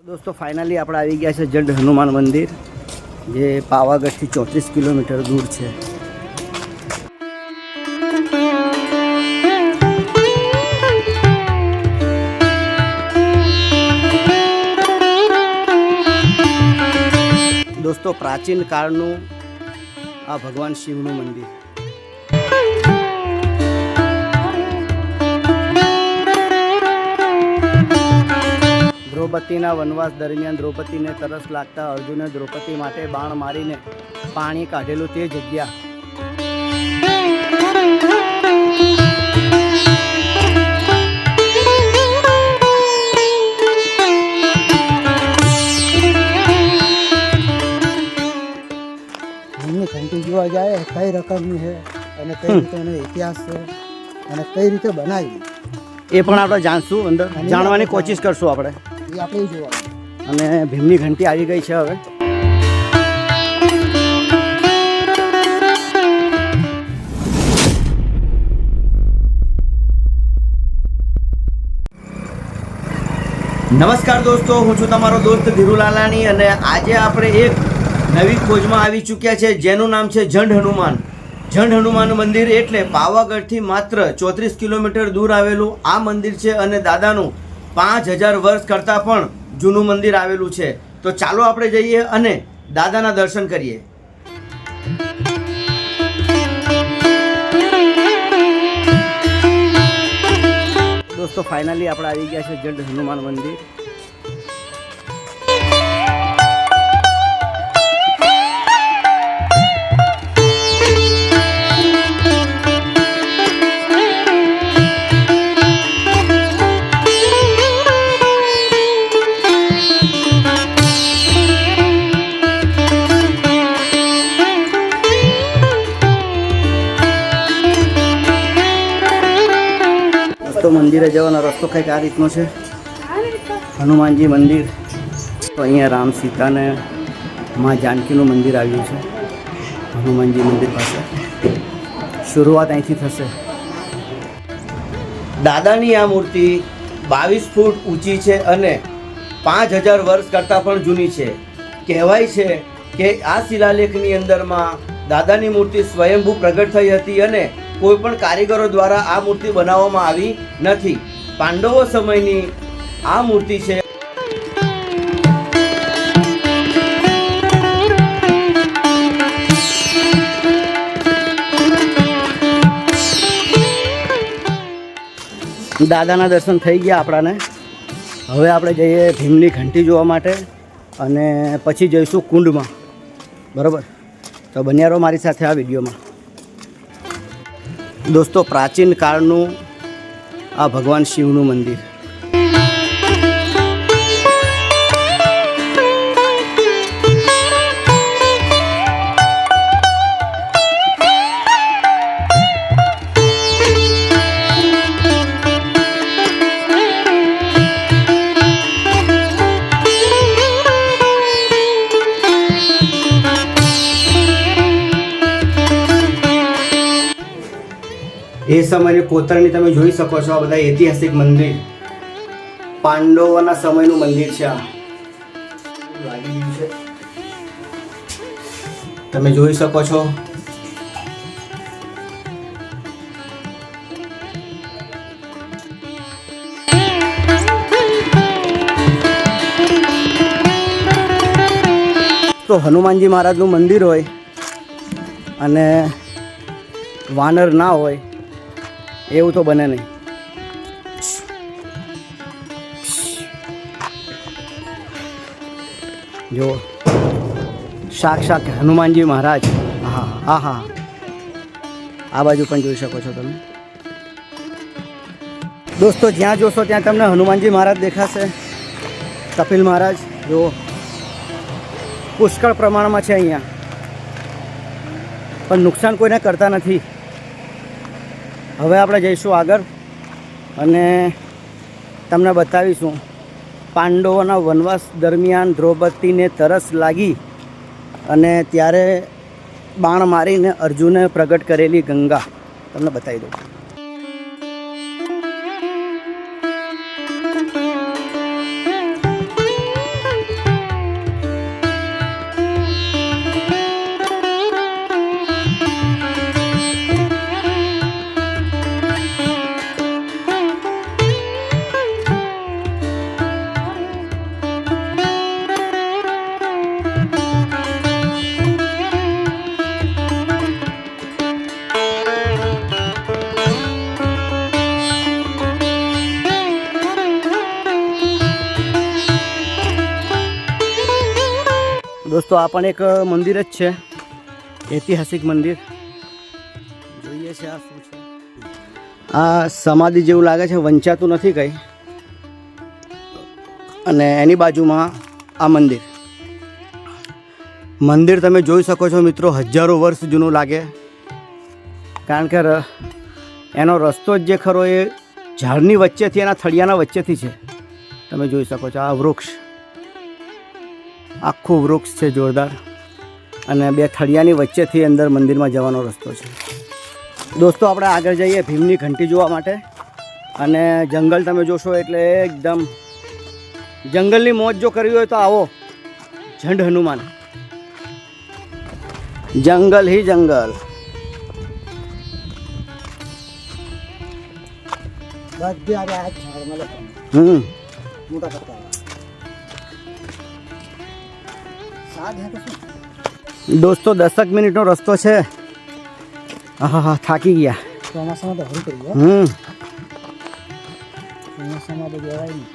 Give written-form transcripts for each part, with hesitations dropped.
दोस्तों फाइनली આપણે આવી ગયા છે જડ હનુમાન મંદિર, જે પાવાગઢથી 34 કિલોમીટર દૂર છે। दोस्तों प्राचीन काळનું આ ભગવાન શિવનું મંદિર। દ્રૌપદીના વનવાસ દરમિયાન દ્રૌપદીને તરસ લાગતા અર્જુને દ્રૌપદી માટે બાણ મારીને પાણી કાઢેલું તે જગ્યા। ઘંટી જોવા જાય કઈ રકમની છે અને કઈ રીતે એનો ઇતિહાસ છે અને કઈ રીતે બનાવી એ પણ આપણે જાણશું, અંદર જાણવાની કોશિશ કરશું આપણે। એ આપણે જોવા અને ભીમની ઘંટી આવી ગઈ છે હવે। નમસ્કાર દોસ્તો, હું છું તમારો દોસ્ત ધીરુ લાલાણી અને આજે આપણે એક નવી ખોજમાં આવી ચૂક્યા છે જેનું નામ છે જડ હનુમાન। જડ હનુમાન મંદિર એટલે પાવાગઢથી માત્ર 34 કિલોમીટર દૂર આવેલું આ મંદિર છે અને દાદાનું 5000 વર્ષ કરતાં પણ જૂનું મંદિર આવેલું છે। તો ચાલો આપણે જઈએ અને દાદાના દર્શન કરીએ। દોસ્તો ફાઇનલી આપણે આવી ગયા છે જડ હનુમાન મંદિર। તો મંદિરે જવાનો રસ્તો કંઈક આ રીતનો છે, હનુમાનજી મંદિર। તો અહીંયા રામ સીતાને મા જાનકીનું મંદિર આવ્યું છે હનુમાનજી મંદિર પાસે। શરૂઆત અહીંથી થશે। દાદાની આ મૂર્તિ 22 ફૂટ ઊંચી છે અને 5000 વર્ષ કરતાં પણ જૂની છે। કહેવાય છે કે આ શિલાલેખની અંદરમાં દાદાની મૂર્તિ સ્વયંભૂ પ્રગટ થઈ હતી અને કોઈ પણ કારીગરો દ્વારા આ મૂર્તિ બનાવવામાં આવી નથી। પાંડવો સમયની આ મૂર્તિ છે। દાદાના દર્શન થઈ ગયા આપણાને। હવે આપણે જઈએ ભીમની ઘંટી જોવા માટે અને પછી જઈશું કુંડમાં, બરાબર? તો બન્યા રહો મારી સાથે આ વિડીયોમાં। दोस्तों प्राचीन काळનું આ ભગવાન શિવનું મંદિર। એ સમયની કોતરણી તમે જોઈ શકો છો। આ બધા ઐતિહાસિક મંદિર, પાંડવોના સમયનું મંદિર છે। આ લાગી ગયું છે, તમે જોઈ શકો છો। તો હનુમાનજી મહારાજનું મંદિર હોય અને વાનર ના હોય એવું તો બને નહીં। જો સાક્ષાત હનુમાનજી મહારાજ। હા હા હા, આ બાજુ પણ જોઈ શકો છો તમે। દોસ્તો જ્યાં જોશો ત્યાં તમને હનુમાનજી મહારાજ દેખાશે। કપિલ મહારાજ જો પુષ્કળ પ્રમાણમાં છે અહીંયા, પણ નુકસાન કોઈને કરતા નથી। હવે આપણે જઈશું આગળ અને તમને બતાવીશું પાંડવોના વનવાસ દરમિયાન દ્રૌપદીને તરસ લાગી અને ત્યારે બાણ મારીને અર્જુને પ્રગટ કરેલી ગંગા તમને બતાવી દઉં। દોસ્તો આ પણ એક મંદિર જ છે, ઐતિહાસિક મંદિર. જોઈએ છે આ શું છે. આ સમાધિ જેવું લાગે છે, વંચાતું નથી કંઈ. અને એની બાજુમાં આ મંદિર તમે જોઈ શકો છો મિત્રો, હજારો વર્ષ જૂનું લાગે. કારણ કે એનો રસ્તો જ જે ખરો એ ઝાડની વચ્ચેથી, એના થળિયાના વચ્ચેથી છે. તમે જોઈ શકો છો આ વૃક્ષ, આખું વૃક્ષ છે જોરદાર. અને બે થળિયાની વચ્ચેથી અંદર મંદિરમાં જવાનો રસ્તો છે. દોસ્તો આપણે આગળ જઈએ ભીમની ઘંટી જોવા માટે. અને જંગલ તમે જોશો એટલે એકદમ જંગલની મોજ જો કરવી હોય તો આવો ઝંડ હનુમાન. જંગલ હી જંગલ. બધી આ ઝાડ મળે મોટા પત્તા સાદ હે તો શું. દોસ્તો 10 મિનિટનો રસ્તો છે. હા થાકી ગયા. ચોમાસામાં તો હરી કરી ચોમાસામાં તો જવાય નહીં.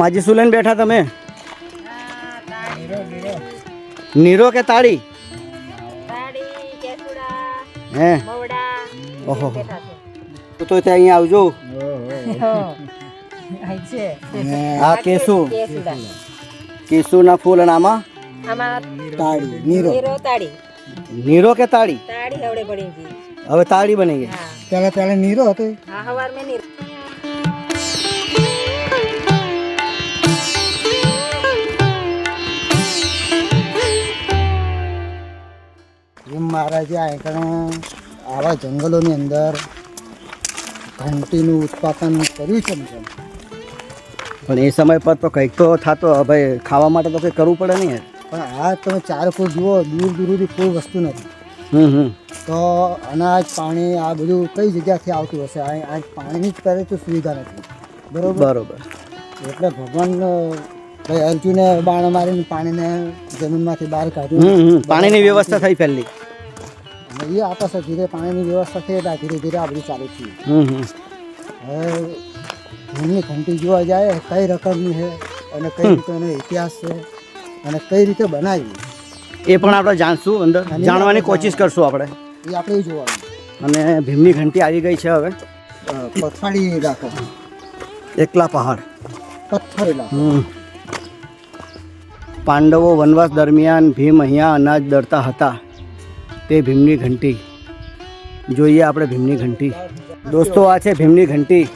માજી શું લઈને બેઠા તમે? નીરો કે તાળી? હે ઓહો તો ત્યાં અહીંયા આવજો. આ કેસુના ફૂલ. અને આમાં તાળી નીરો નીરો કે તાળી? હવે તાળી બની ગઈ. પહેલા નીરો હતો. ભીમ મહારાજે આવા જંગલોની અંદર ઘંટીનું ઉત્પાદન કર્યું છે ને. પણ એ સમય પર તો કંઈક તો થતો. ભાઈ ખાવા માટે તો કંઈક કરવું પડે નહીં. પણ આ તમે ચાર ફૂટ જુઓ, દૂર દૂરથી કોઈ વસ્તુ નથી. તો અનાજ પાણી આ બધું કઈ જગ્યાથી આવતું હશે? આ પાણીની જ પહેલે તો સુવિધા નથી. બરોબર. એટલે ભગવાન ભાઈ અર્જુને બાણ મારીને પાણીને જમીનમાંથી બહાર કાઢ્યું. પાણીની વ્યવસ્થા થઈ પહેલી. અને એ આપસ ધીરે પાણીની વ્યવસ્થા થઈ એટલે ધીરે ધીરે આ બધું ચાલુ થયું. હવે ભીમની ઘંટી જોવા જાય કઈ રકમની છે અને કઈ રીતે એનો ઇતિહાસ છે અને કઈ રીતે બનાવી એ પણ આપણે જાણશું, અંદર જાણવાની કોશિશ કરશું આપણે. એ આપણે જોવાનું. અને ભીમની ઘંટી આવી ગઈ છે હવે. પથારી રાખો, એકલા પહાડ પથ્થર રાખો. પાંડવો વનવાસ દરમિયાન ભીમ અહીંયા અનાજ દળતા હતા. તે ભીમની ઘંટી જોઈએ આપણે. ભીમની ઘંટી દોસ્તો આ છે ભીમની ઘંટી.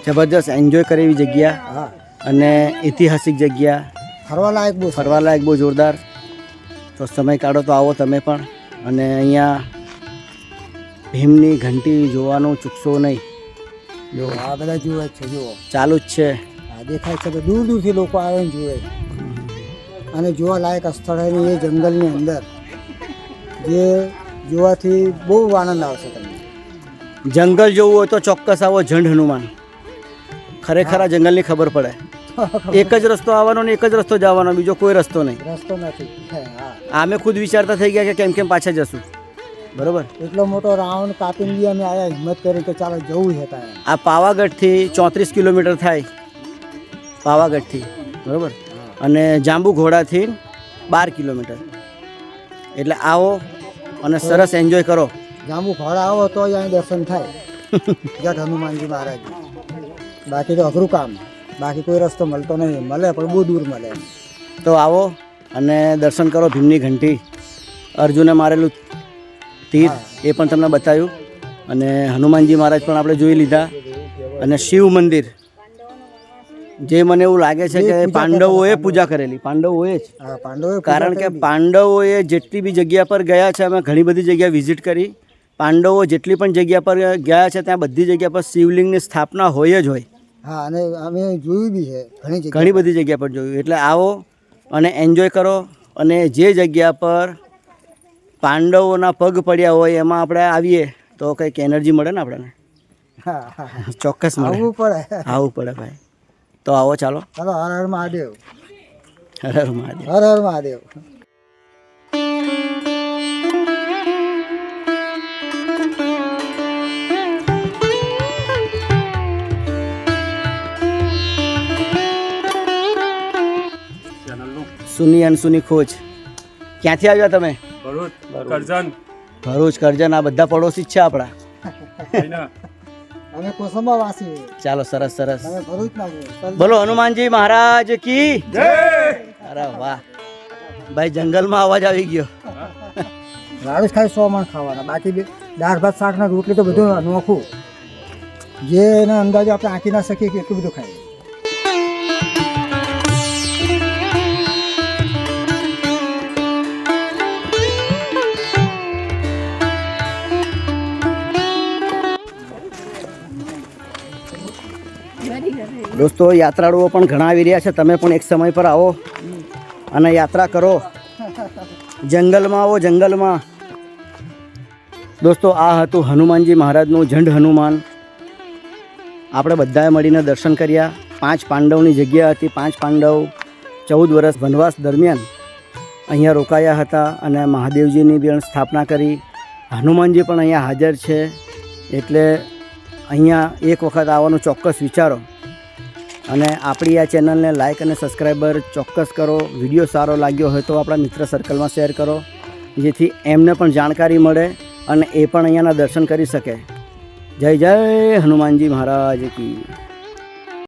જબરજસ્ત એન્જોય કરે એવી જગ્યા. હા, અને ઐતિહાસિક જગ્યા, ફરવા લાયક બહુ જોરદાર. તો સમય કાઢો તો આવો તમે પણ. અને અહીંયા ભીમની ઘંટી જોવાનું ચૂકશો નહીં. જો આ બધા જુએ છે, જુઓ ચાલુ જ છે. આ દેખાય છે કે દૂર દૂરથી લોકો આવે ને જુએ. અને જોવા લાયક સ્થળ એ જંગલની અંદર જે જોવાથી બહુ આનંદ આવશે તમને. જંગલ જોવું હોય તો ચોક્કસ આવો ઝંડ હનુમાન. ખરેખર આ જંગલની ખબર પડે. એક જ રસ્તો આવવાનો ને એક જ રસ્તો જવાનો, બીજો કોઈ રસ્તો નહીં. રસ્તો નથી. અમે ખુદ વિચારતા થઈ ગયા કે કેમ પાછા જશું. બરોબર. એટલો મોટો રાઉન્ડ કાપીને બી અમે આયા હિંમત કરી કે ચાલો જવું છે. આ પાવાગઢથી 34 કિલોમીટર થાય. પાવાગઢથી બરોબર. અને જાંબુ ઘોડાથી 12 કિલોમીટર. એટલે આવો અને સરસ એન્જોય કરો. જાંબુ ઘોડા આવો તો અહીં દર્શન થાય જટ હનુમાનજી મહારાજ. બાકી તો અઘરું કામ. બાકી કોઈ રસ્તો મળતો નહીં. મળે પણ બહુ દૂર મળે. તો આવો અને દર્શન કરો ભીમની ઘંટી. અર્જુને મારેલું તીર એ પણ તમને બતાવ્યું. અને હનુમાનજી મહારાજ પણ આપણે જોઈ લીધા. અને શિવ મંદિર જે મને એવું લાગે છે કે પાંડવોએ પૂજા કરેલી. પાંડવોએ જ. કારણ કે પાંડવોએ જેટલી બી જગ્યા પર ગયા છે, અમે ઘણી બધી જગ્યા વિઝિટ કરી. પાંડવો જેટલી પણ જગ્યા પર ગયા છે ત્યાં બધી જગ્યા પર શિવલિંગની સ્થાપના હોય જ હોય. હા, અને અમે જોયું બી છે ઘણી બધી જગ્યા પર જોયું. એટલે આવો અને એન્જોય કરો. અને જે જગ્યા પર પાંડવોના પગ પડ્યા હોય એમાં આપણે આવીએ તો કંઈક એનર્જી મળે ને આપણને. ચોક્કસ મળે. આવવું પડે ભાઈ. તો આવો ચાલો. હર હર મહાદેવ. હર હર મહાદેવ. હર હર મહાદેવ. સુની અનસુની ખોજ. ક્યાંથી આવ્યા તમે? ભરૂચ, કરજણ, ભરૂચ, કરજણ, આ બધા પડોશી જ છે આપણા. કઈના. અમે કોસંબા વાસી. ચાલો, સરસ સરસ. અમે ભરૂચના છીએ. બોલો હનુમાનજી મહારાજ કી જય. અરે વાહ ભાઈ, જંગલમાં અવાજ આવી ગયો. રાડું જ ખાલી 100 મણ ખાવાના, બાકી દાળ ભાત શાક ના રોટલી તો બધું નોખું, જે એના અંદાજો આપણે આંકી ના શકીએ કે એટલું બધું ખાઈએ. દોસ્તો, યાત્રાળુઓ પણ ઘણા આવી રહ્યા છે. તમે પણ એક સમય પર આવો અને યાત્રા કરો. જંગલમાં આવો, જંગલમાં. દોસ્તો, આ હતું હનુમાનજી મહારાજનું ઝંડ હનુમાન. આપણે બધાએ મળીને દર્શન કર્યા. 5 પાંડવની જગ્યા હતી. 5 પાંડવ 14 વર્ષ વનવાસ દરમિયાન અહીંયા રોકાયા હતા અને મહાદેવજીની પણ સ્થાપના કરી. હનુમાનજી પણ અહીંયા હાજર છે. એટલે અહીંયા એક વખત આવવાનું ચોક્કસ વિચારો. અને આપણી આ ચેનલને લાઇક અને સબસ્ક્રાઈબર ચોક્કસ કરો. વિડીયો સારો લાગ્યો હોય તો આપણા મિત્ર સર્કલમાં શેર કરો, જેથી એમને પણ જાણકારી મળે અને એ પણ અહીંયાના દર્શન કરી શકે. જય જય હનુમાનજી મહારાજ કી.